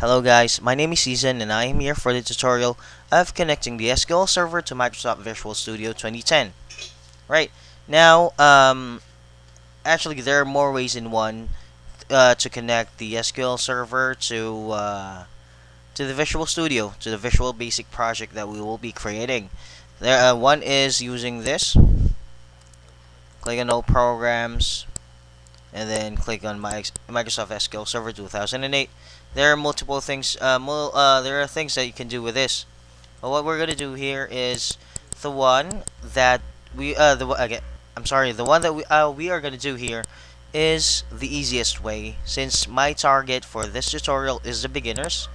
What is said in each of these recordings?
Hello guys, my name is Ison and I am here for the tutorial of connecting the SQL server to Microsoft Visual Studio 2010. Right, now, actually there are more ways in one to connect the SQL server to the Visual Studio, to the Visual Basic project that we will be creating. One is using this, click on All Programs, and then click on Microsoft SQL Server 2008. There are multiple things. There are things that you can do with this. But what we're gonna do here is the one that we again. I'm sorry. The one that we are gonna do here is the easiest way. Since my target for this tutorial is the beginners,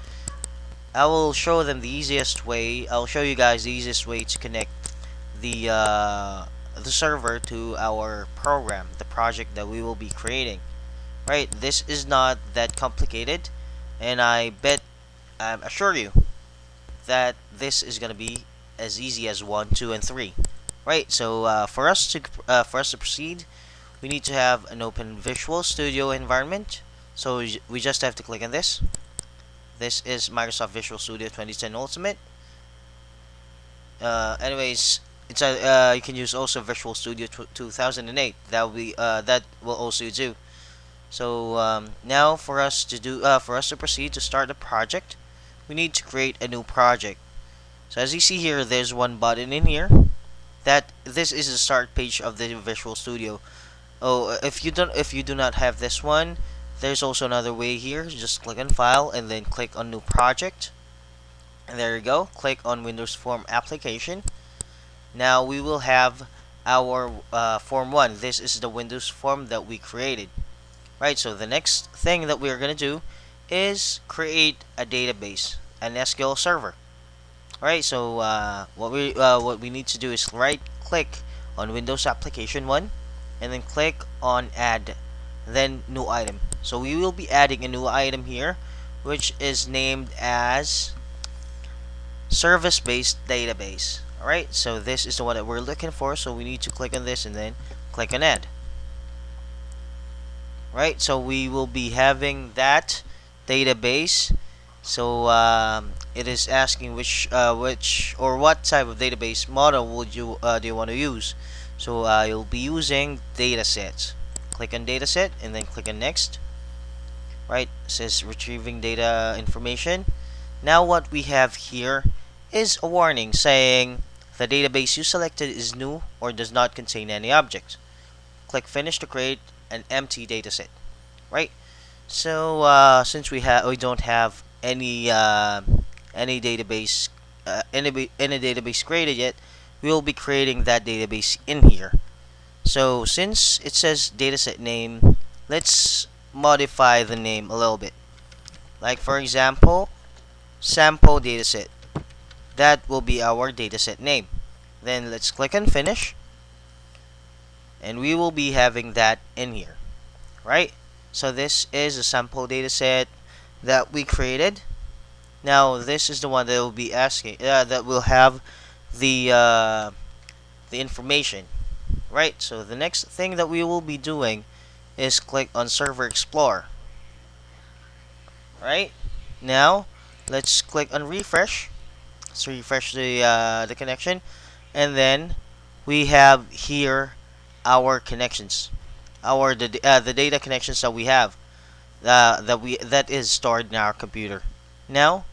I will show them the easiest way. I'll show you guys the easiest way to connect the uh, the server to our program, the project that we will be creating. Right? This is not that complicated, and I assure you that this is gonna be as easy as 1, 2, and 3. Right? So for us to proceed, we need to have an open Visual Studio environment. So we just have to click on this. This is Microsoft Visual Studio 2010 Ultimate. Anyways, it's you can use also Visual Studio 2008. That will also do. So now for us to proceed to start the project, we need to create a new project. So as you see here, there's one button in here. This is the start page of the Visual Studio. Oh, if you do not have this one, there's also another way here. Just click on File and then click on New Project. And there you go. Click on Windows Form Application. Now we will have our Form 1. This is the Windows form that we created. Right, so the next thing that we're going to do is create a database, an SQL server. Alright, so what we need to do is right click on Windows Application 1 and then click on Add, then New Item. So we will be adding a new item here, which is named as Service-Based Database. Alright, so this is the one that we're looking for, so we need to click on this and then click on Add. Right, so we will be having that database. So it is asking which or what type of database model would you do you want to use. So you'll be using datasets. Click on dataset and then click on next. Right, it says retrieving data information. Now what we have here is a warning saying the database you selected is new or does not contain any objects. Click finish to create an empty dataset. Right, so since we don't have any database any database created yet, we will be creating that database in here. So since it says dataset name, let's modify the name a little bit. Like for example, sample dataset. That will be our dataset name. Then let's click on finish, and we will be having that in here. Right, so this is a sample dataset that we created. Now this is the one that will be asking that will have the information. Right, so the next thing that we will be doing is click on Server Explorer. Right, now let's click on refresh. Let's refresh the connection, and then we have here our connections, the data connections that we have that is stored in our computer. Now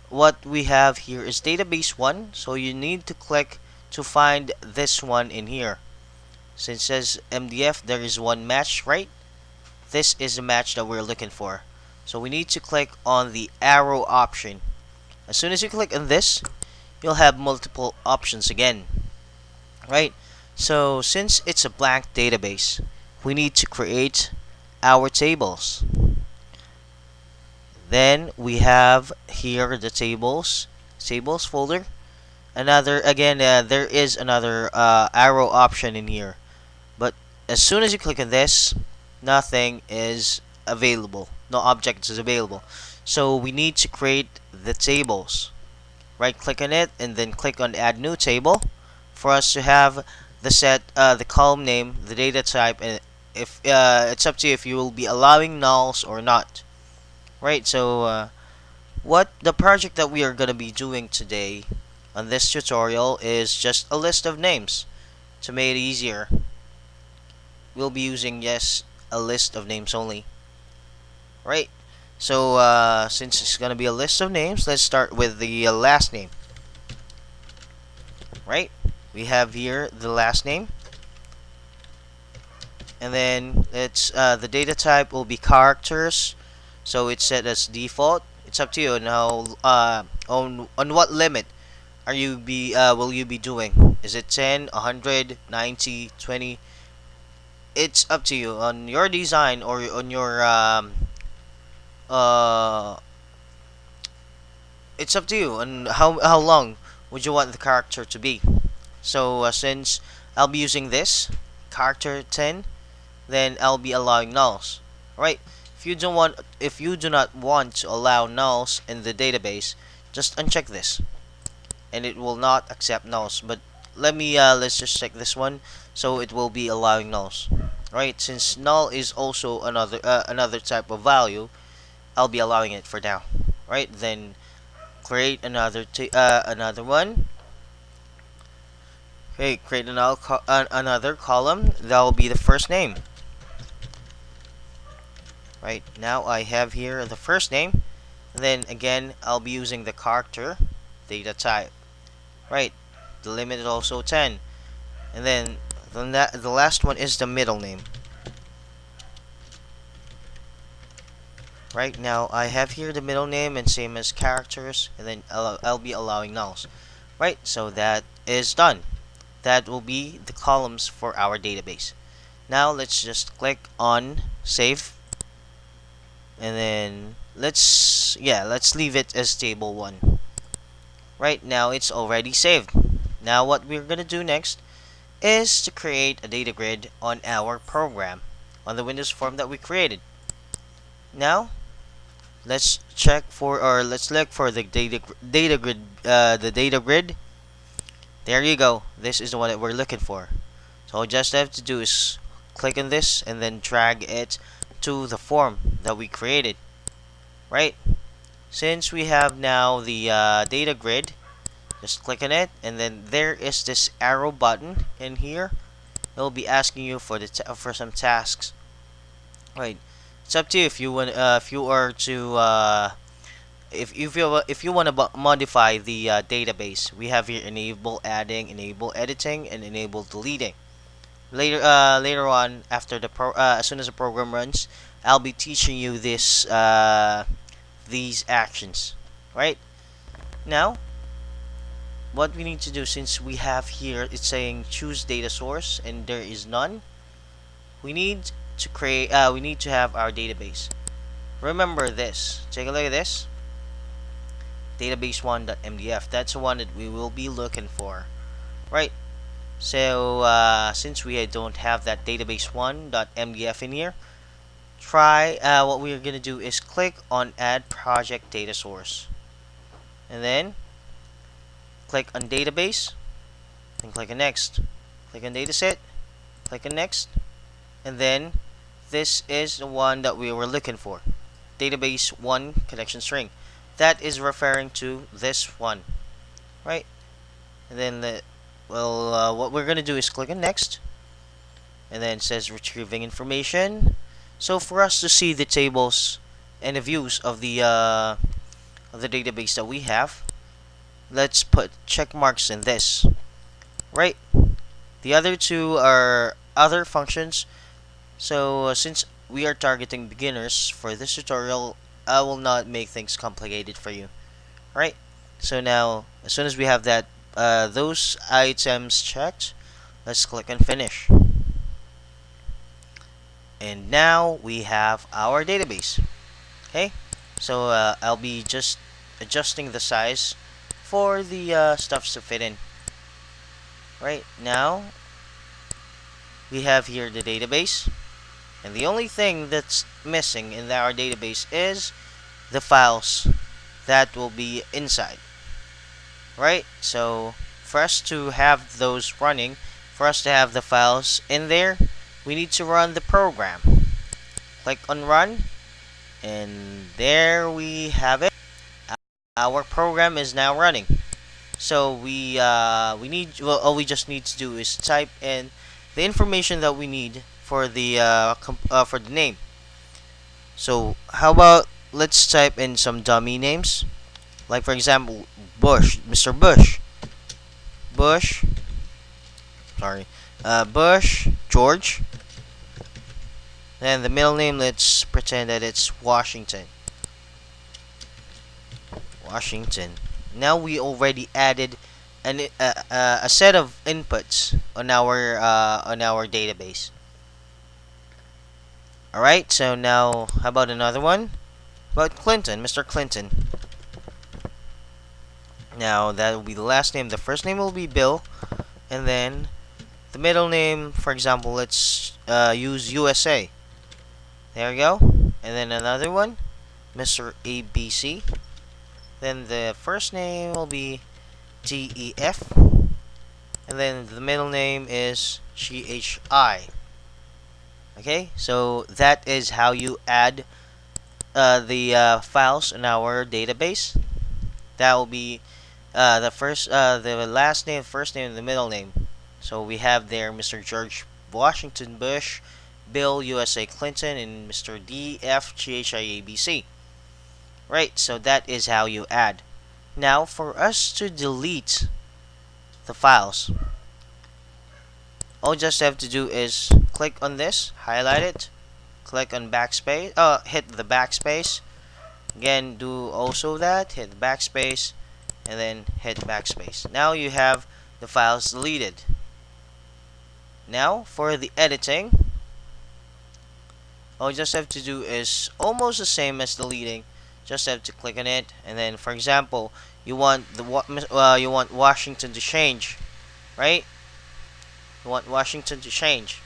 what we have here is database 1, so you need to click to find this one in here. Since it says MDF, there is one match, right? This is the match that we're looking for. So we need to click on the arrow option. As soon as you click on this, you'll have multiple options again. Right? So since it's a blank database, we need to create our tables. Then we have here the tables folder. There is another arrow option in here, but as soon as you click on this, nothing is available. No object is available. So we need to create the tables. Right click on it and then click on Add New Table for us to have the column name, the data type, and if it's up to you if you will be allowing nulls or not. Right, so What the project that we are going to be doing today on this tutorial is just a list of names. To make it easier, we'll be using yes a list of names only, right? So since it's going to be a list of names, let's start with the last name, right? We have here the last name, and then it's the data type will be characters, so it's set as default. It's up to you now. On what limit are you be will you be doing? Is it 10, 100, 90, 20? It's up to you on your design or on your uh it's up to you on how long would you want the character to be. So since I'll be using this character 10, then I'll be allowing nulls, right? If you do not want to allow nulls in the database, just uncheck this and it will not accept nulls. But let's just check this one, so it will be allowing nulls, right? Since null is also another type of value, I'll be allowing it for now, right? Then create another one. Okay, create another column. That will be the first name. Right, now I have here the first name. Then again, I'll be using the character data type. Right, the limit is also 10. And then the last one is the middle name. Right, now I have here the middle name and same as characters, and then I'll be allowing nulls. Right, so that is done. That will be the columns for our database. Now let's just click on save, and then let's leave it as table 1. Right, now it's already saved. Now what we're gonna do next is to create a data grid on our program on the Windows form that we created. Now let's look for the data grid. The data grid. There you go. This is the one that we're looking for. So all you just have to do is click on this and then drag it to the form that we created. Right? Since we have now the data grid, just click on it, and then there is this arrow button in here. It'll be asking you for for some tasks. Right? It's up to you if you want if you are to if you want to modify the database. We have here enable adding, enable editing, and enable deleting. Later on, after as soon as the program runs, I'll be teaching you these actions. Right now, what we need to do, since we have here it's saying choose data source and there is none, we need to have our database. Remember this. Take a look at this. Database1.mdf. That's the one that we will be looking for, right? So since we don't have that database1.mdf in here, what we're gonna do is click on add project data source, and then click on database, and click on next. Click on dataset, click on next, and then this is the one that we were looking for. Database 1 connection string. That is referring to this one, right? And then what we're gonna do is click on next, and then it says retrieving information. So for us to see the tables and the views of the database that we have, let's put check marks in this, right? The other two are other functions. So since we are targeting beginners for this tutorial, I will not make things complicated for you. Right? So now, as soon as we have that those items checked, let's click on finish. And now we have our database. Okay? So I'll be just adjusting the size for the stuffs to fit in. Right? Now we have here the database. And the only thing that's missing in our database is the files that will be inside. Right? So for us to have those running, for us to have the files in there, we need to run the program. Click on run, and there we have it. our program is now running. So we need, well, all we just need to do is type in the information that we need for the for the name. So how about let's type in some dummy names, like for example Bush, Mr. Bush, Bush, sorry, Bush George. Then the middle name, let's pretend that it's Washington. Washington. Now we already added a set of inputs on our database. All right. So now, how about another one? About Clinton, Mr. Clinton. Now that will be the last name. The first name will be Bill, and then the middle name, for example, let's use USA. There we go. And then another one, Mr. ABC. Then the first name will be DEF, and then the middle name is GHI. Okay, so that is how you add the files in our database. That will be the last name, first name, and the middle name. So we have there Mr. George Washington Bush, Bill USA Clinton, and Mr. DFGHIABC. Right, so that is how you add. Now, for us to delete the files, all you just have to do is click on this, highlight it, click on backspace, hit the backspace. Again, do also that, hit the backspace, and then hit backspace. Now you have the files deleted. Now, for the editing, all you just have to do is almost the same as deleting. Just have to click on it, and then, for example, you want you want Washington to change, right? You want Washington to change,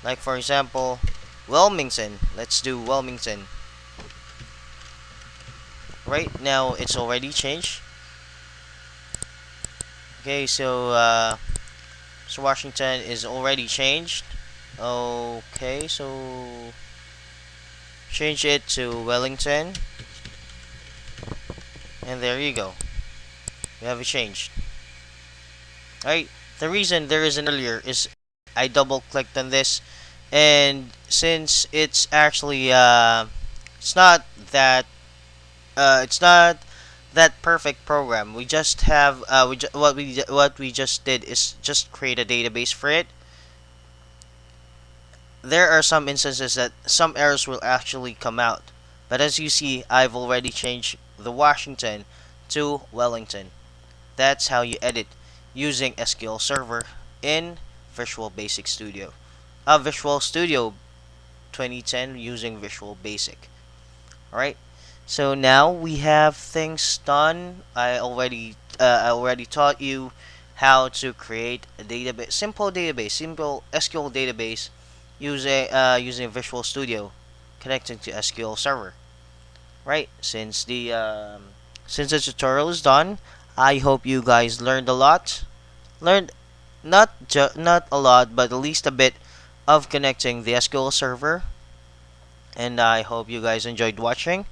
like for example, Wilmington. Let's do Wilmington. Right now, it's already changed. Okay, so Washington is already changed. Okay, so change it to Wellington. And there you go. We have it changed. Alright, the reason there is an earlier is I double clicked on this, and since it's actually it's not that it's not that perfect program. We just have what we just did is just create a database for it. There are some instances that some errors will actually come out, but as you see, I've already changed the Washington to Wellington. That's how you edit using SQL Server in Visual Basic Studio. Visual Studio 2010 using Visual Basic. Alright, so now we have things done. I already taught you how to create a database, simple SQL database using Visual Studio connecting to SQL Server. Right, since the tutorial is done, I hope you guys learned a lot. Learned not a lot, but at least a bit of connecting the SQL server. And I hope you guys enjoyed watching.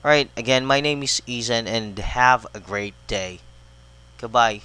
Alright, again, my name is Ison, and have a great day. Goodbye.